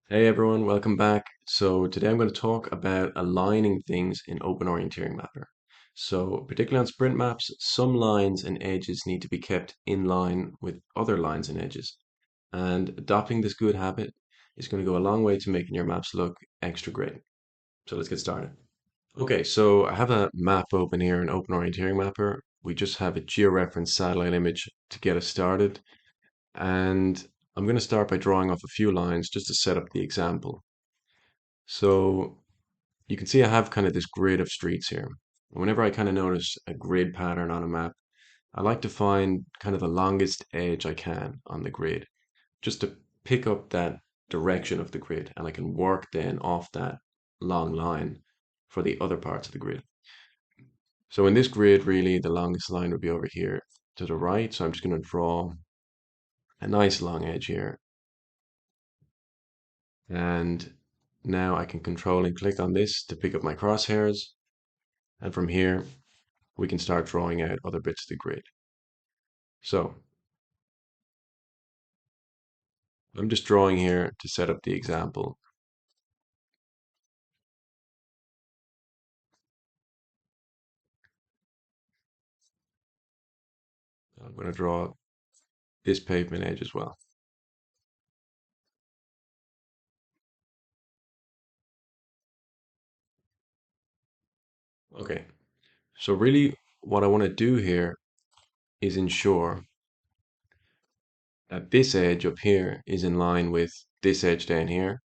Hey everyone, welcome back. So today I'm going to talk about aligning things in Open Orienteering Mapper. So particularly on sprint maps, some lines and edges need to be kept in line with other lines and edges. And adopting this good habit is going to go a long way to making your maps look extra great. So let's get started. Okay, so I have a map open here in Open Orienteering Mapper. We just have a georeferenced satellite image to get us started. And I'm going to start by drawing off a few lines just to set up the example. So you can see I have kind of this grid of streets here. Whenever I kind of notice a grid pattern on a map, I like to find kind of the longest edge I can on the grid, just to pick up that direction of the grid, and I can work then off that long line for the other parts of the grid. So in this grid, really, the longest line would be over here to the right. So I'm just going to draw a nice long edge here. And now I can control and click on this to pick up my crosshairs. And from here, we can start drawing out other bits of the grid. So I'm just drawing here to set up the example. I'm going to draw this pavement edge as well. Okay, so really what I want to do here is ensure that this edge up here is in line with this edge down here,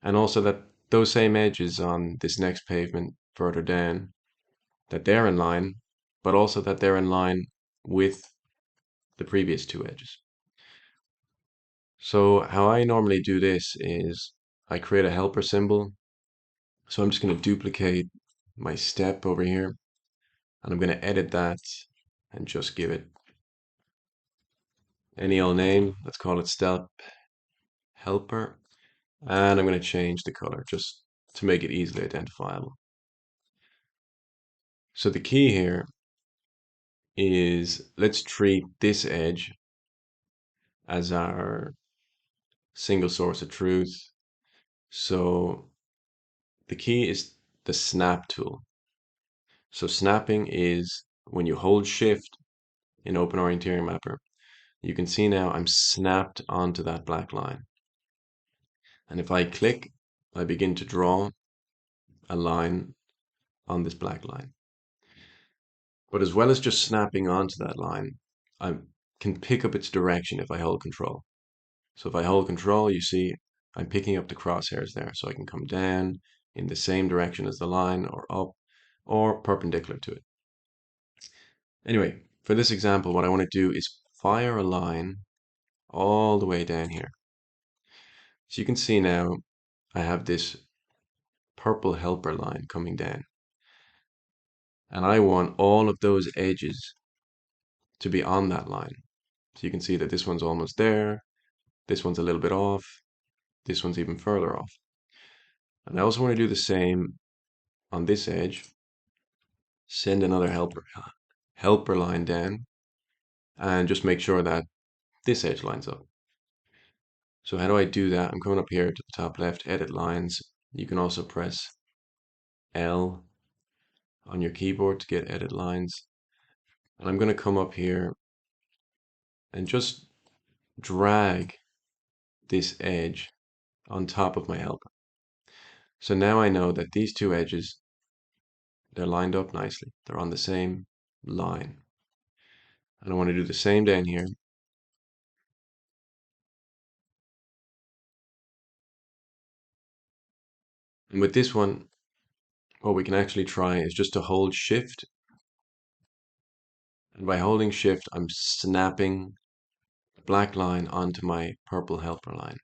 and also that those same edges on this next pavement further down, that they're in line, but also that they're in line with the previous two edges. So how I normally do this is I create a helper symbol. So I'm just going to duplicate my step over here, and I'm going to edit that and just give it any old name. Let's call it step helper. And I'm going to change the color just to make it easily identifiable. So the key here is let's treat this edge as our single source of truth. So the key is the snap tool. So snapping is when you hold shift in Open Orienteering Mapper, you can see now I'm snapped onto that black line. And if I click, I begin to draw a line on this black line. But as well as just snapping onto that line, I can pick up its direction if I hold control. So if I hold control, you see I'm picking up the crosshairs there. So I can come down in the same direction as the line, or up, or perpendicular to it. Anyway, for this example, what I want to do is fire a line all the way down here. So you can see now I have this purple helper line coming down. And I want all of those edges to be on that line. So you can see that this one's almost there, this one's a little bit off, this one's even further off. And I also want to do the same on this edge. Send another helper line down and just make sure that this edge lines up. So how do I do that? I'm coming up here to the top left, edit lines. You can also press L on your keyboard to get edit lines. And I'm going to come up here and just drag this edge on top of my helper. So now I know that these two edges, they're lined up nicely. They're on the same line. And I want to do the same down here. And with this one, what we can actually try is just to hold shift. And by holding shift, I'm snapping the black line onto my purple helper line.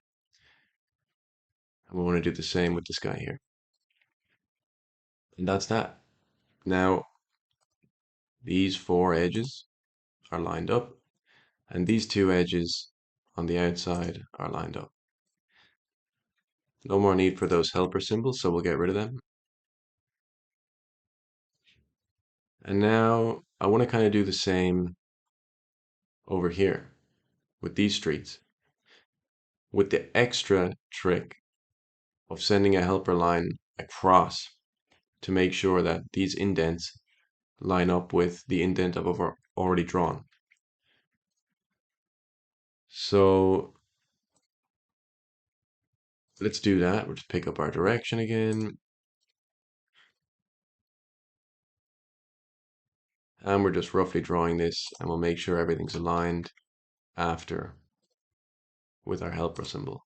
And we want to do the same with this guy here. And that's that. Now, these four edges are lined up, and these two edges on the outside are lined up. No more need for those helper symbols, so we'll get rid of them. And now I want to kind of do the same over here with these streets. with the extra trick of sending a helper line across to make sure that these indents line up with the indent I've already drawn. So let's do that. We'll just pick up our direction again. And we're just roughly drawing this, and we'll make sure everything's aligned after with our helper symbol.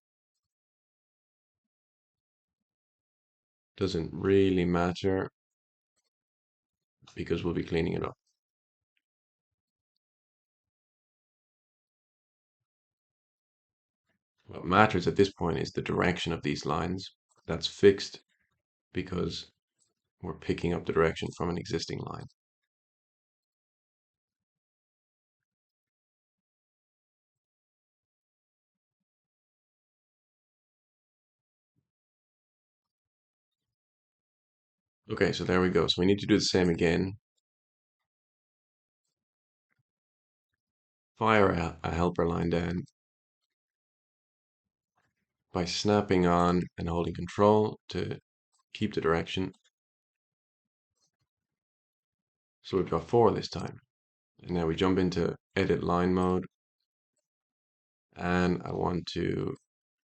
Doesn't really matter because we'll be cleaning it up. What matters at this point is the direction of these lines. That's fixed because we're picking up the direction from an existing line. Okay, so there we go. So we need to do the same again. Fire a helper line down by snapping on and holding Control to keep the direction. So we've got 4 this time. And now we jump into edit line mode. And I want to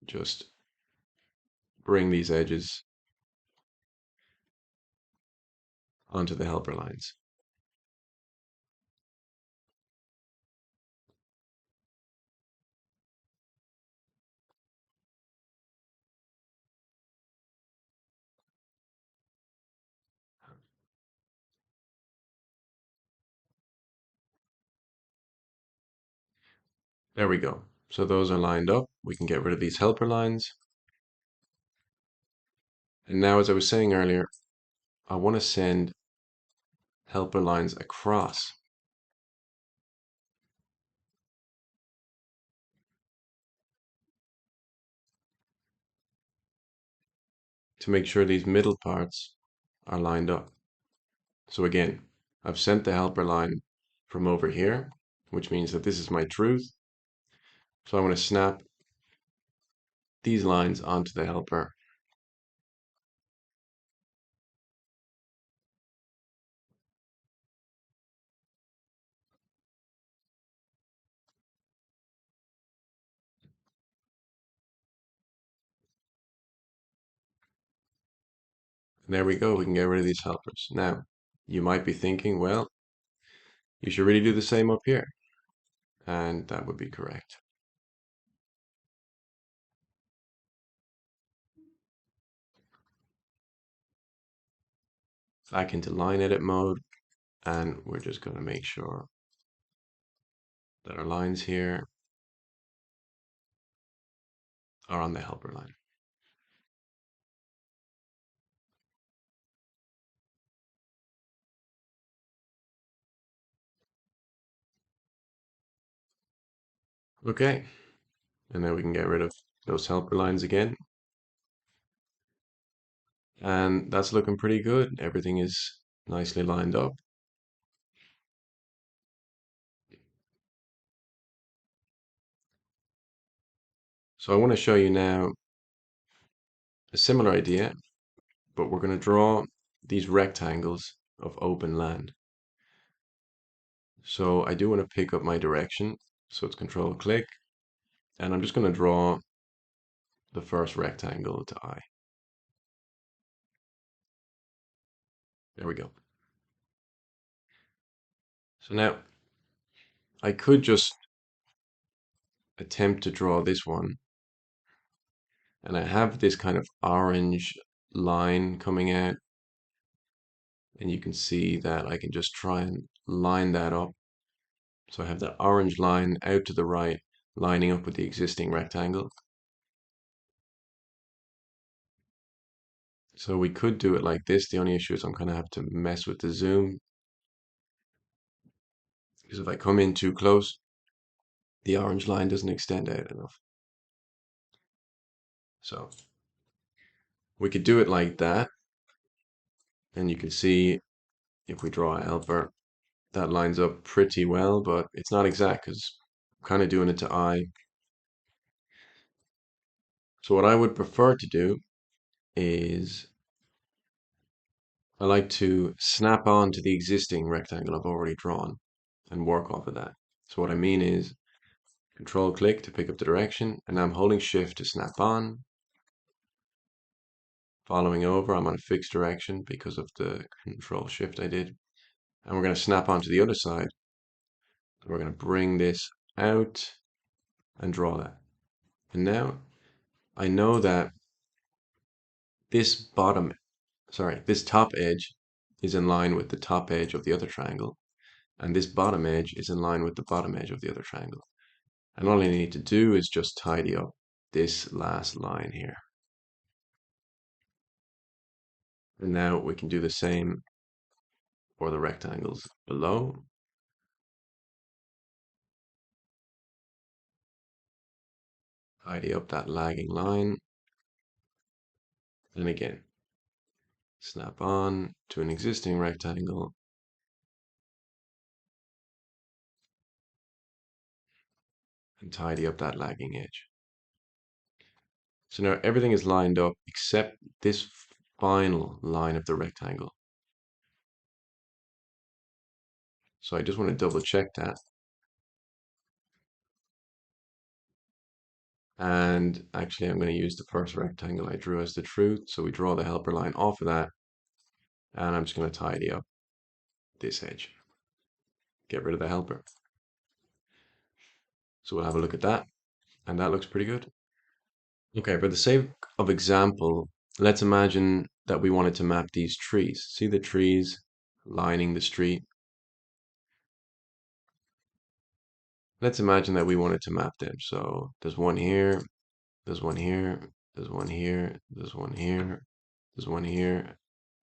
just bring these edges onto the helper lines. There we go. So those are lined up. We can get rid of these helper lines. And now, as I was saying earlier, I want to send helper lines across. To make sure these middle parts are lined up. So again, I've sent the helper line from over here, which means that this is my truth. So I'm going to snap these lines onto the helper. And there we go. We can get rid of these helpers. Now, you might be thinking, well, you should really do the same up here. And that would be correct. Back into line edit mode. And we're just going to make sure that our lines here are on the helper line. Okay, and then we can get rid of those helper lines again. And that's looking pretty good. Everything is nicely lined up. So I want to show you now a similar idea, but we're going to draw these rectangles of open land. So I do want to pick up my direction. So it's Control click, and I'm just going to draw the first rectangle to I. There we go. So now I could just attempt to draw this one, and I have this kind of orange line coming out, and you can see that I can just try and line that up. So I have that orange line out to the right, lining up with the existing rectangle. So we could do it like this. The only issue is I'm going to have to mess with the zoom, because if I come in too close, the orange line doesn't extend out enough. So we could do it like that. And you can see if we draw a helper, that lines up pretty well, but it's not exact because I'm kind of doing it to I. So what I would prefer to do is I like to snap on to the existing rectangle I've already drawn and work off of that. So what I mean is control click to pick up the direction, and I'm holding shift to snap on. Following over, I'm on a fixed direction because of the control shift I did. And we're going to snap on to the other side. We're going to bring this out and draw that. And now I know that this this top edge is in line with the top edge of the other triangle, and this bottom edge is in line with the bottom edge of the other triangle. And all I need to do is just tidy up this last line here. And now we can do the same for the rectangles below. Tidy up that lagging line. And again, snap on to an existing rectangle. And tidy up that lagging edge. So now everything is lined up except this final line of the rectangle. So I just want to double check that. And actually I'm going to use the first rectangle I drew as the truth. So we draw the helper line off of that. And I'm just going to tidy up this edge. Get rid of the helper. So we'll have a look at that. And that looks pretty good. Okay, for the sake of example, let's imagine that we wanted to map these trees. See the trees lining the street? Let's imagine that we wanted to map them. So there's one here, there's one here, there's one here, there's one here, there's one here,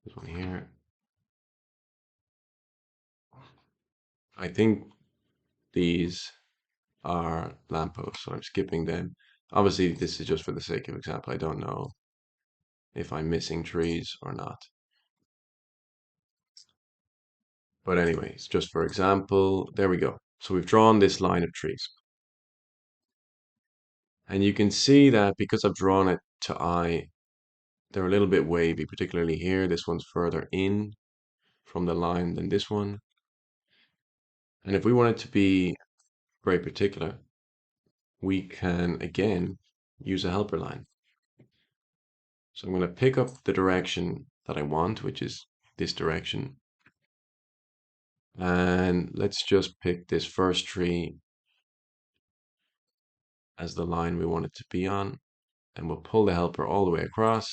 there's one here. I think these are lampposts, so I'm skipping them. Obviously, this is just for the sake of example. I don't know if I'm missing trees or not. But anyways, just for example, there we go. So we've drawn this line of trees. And you can see that because I've drawn it to eye, they're a little bit wavy, particularly here. This one's further in from the line than this one. And if we want it to be very particular, we can again use a helper line. So I'm going to pick up the direction that I want, which is this direction. And let's just pick this first tree as the line we want it to be on. And we'll pull the helper all the way across.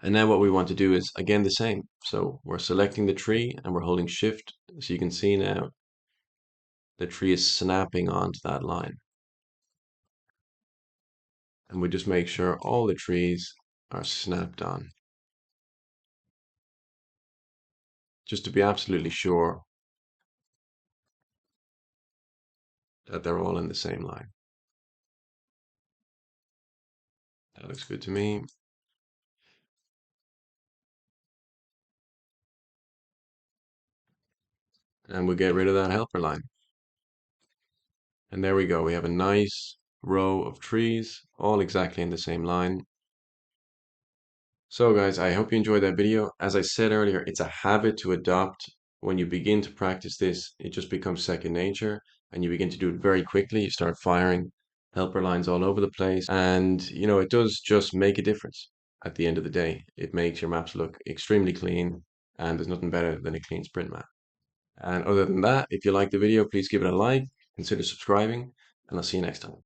And now what we want to do is again the same. So we're selecting the tree and we're holding shift. So you can see now the tree is snapping onto that line. And we just make sure all the trees are snapped on. Just to be absolutely sure that they're all in the same line. That looks good to me. And we'll get rid of that helper line. And there we go. We have a nice row of trees, all exactly in the same line. So guys, I hope you enjoyed that video. As I said earlier, it's a habit to adopt. When you begin to practice this, it just becomes second nature and you begin to do it very quickly. You start firing helper lines all over the place. And, you know, it does just make a difference at the end of the day. It makes your maps look extremely clean and there's nothing better than a clean sprint map. And other than that, if you like the video, please give it a like, consider subscribing, and I'll see you next time.